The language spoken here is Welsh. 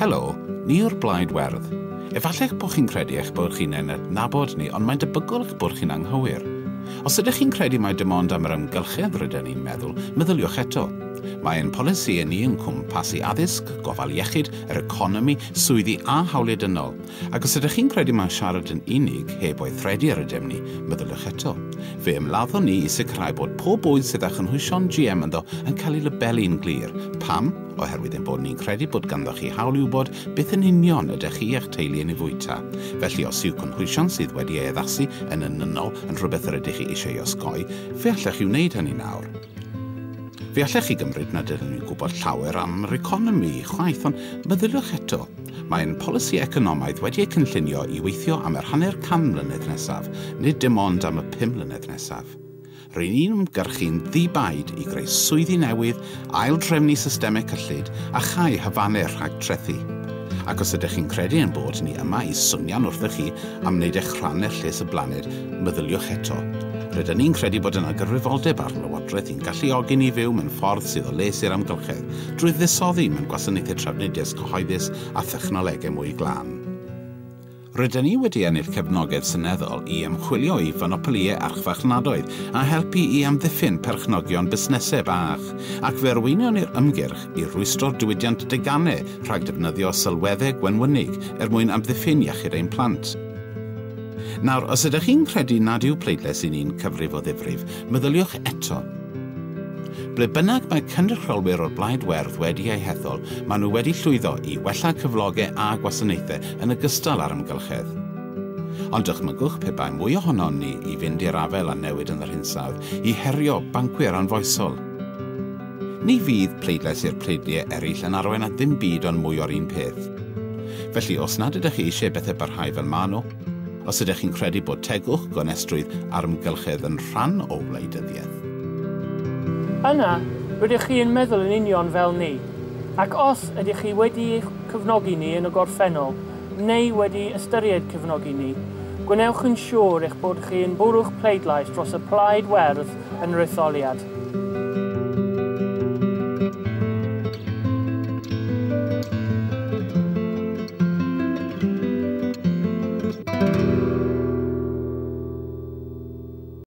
Helo, ni yw'r Plaid Werdd. Efallai bod chi'n credu eich bod chi'n adnabod ni, ond mae'n debygol eich bod chi'n anghywir. Os ydych chi'n credu mai dim ond am yr ymgylchedd rydyn ni'n meddwl, meddyliwch eto. Mae'n polisi yn ni yn cwmpasu addysg, gofal iechyd, yr economi, swyddi a hawliau dynol. Ac os ydych chi'n credu mae'n siarad yn unig heb weithredu ar ydym ni, meddyliwch eto. Fe ymladdo ni i sicrhau bod pob bwyd sydd â chynhwysion GM ynddo yn cael ei labelu'n glir. Pam? Oherwydd ein bod ni'n credu bod ganddoch chi hawl i wybod beth yn union ydych chi eich teulu yn ei fwyta. Felly os yw cynhwysion sydd wedi ei addasu yn ynynol yn rhywbeth yr ydych chi eisiau ei osgoi, fe allech chi wneud hynny nawr. Fe allech chi gymryd nad ydyn ni'n gwybod llawer am yr economi, chwaith, ond meddyliwch eto. Mae'n polisi economaidd wedi ei cynllunio i weithio am yr 100 mlynedd nesaf, nid dim ond am y 5 mlynedd nesaf. Rwy'n ni'n ymgyrchu'n ddibaid i greu swyddi newydd, ail-drefnu systemau cyllid a chau hafanau rhag trethu. Ac os ydych chi'n credu yn bod ni yma i swnio'n wrthych chi am wneud eich rhannu'r lles y blaned, meddyliwch eto. Rydyn ni'n credu bod yna gyrfrifoldeb ar lywodraeth i'n galluogi ni fyw mewn ffordd sydd o les i'r amgylchedd, drwy ddisoddi mewn gwasanaethau trafnidiaeth cyhoeddus a thechnolegau mwy glân. Rydyn ni wedi ennill cefnogaeth seneddol i ymchwilio i fanopoliau archfarchnadoedd a helpu i amddiffyn perchnogion busnesau bach, ac fe arweinion i'r ymgyrch i rwystro'r diwydiant deganau rhag defnyddio sylweddau gwenwynig mwyn amddiffyn iechyd ein plant. Nawr, os ydych chi'n credu nad yw pleidles i ni'n cyfrif o ddifrif, meddyliwch eto. Ble bynnag mae cynrychiolwyr o'r Plaid Werdd wedi eu hethol, maen nhw wedi llwyddo i wella cyflogau a gwasanaethau yn ogystal â'r ymgylchedd. Ond dychmygwch pe bai mwy ohonon ni i fynd i'r afel a newid yn yr hinsawdd i herio bancwyr anfoesol. Ni fydd pleidles i'r pleidliau eraill yn arwain at ddim byd ond mwy o'r un peth. Felly, os nad ydych chi eisiau bethau barhau fel maen nhw, os ydych chi'n credu bod tegwch gonestrwydd a'r ymgylchedd yn rhan o wleidyddiaeth. Yna, rydych chi yn meddwl yn union fel ni, ac os ydych chi wedi cyfnogi ni yn y gorffennol, neu wedi ystyried cyfnogi ni, gwnewch yn siŵr eich bod chi yn bwrwch pleidlais dros y Plaid Werdd yn yr Etholiad.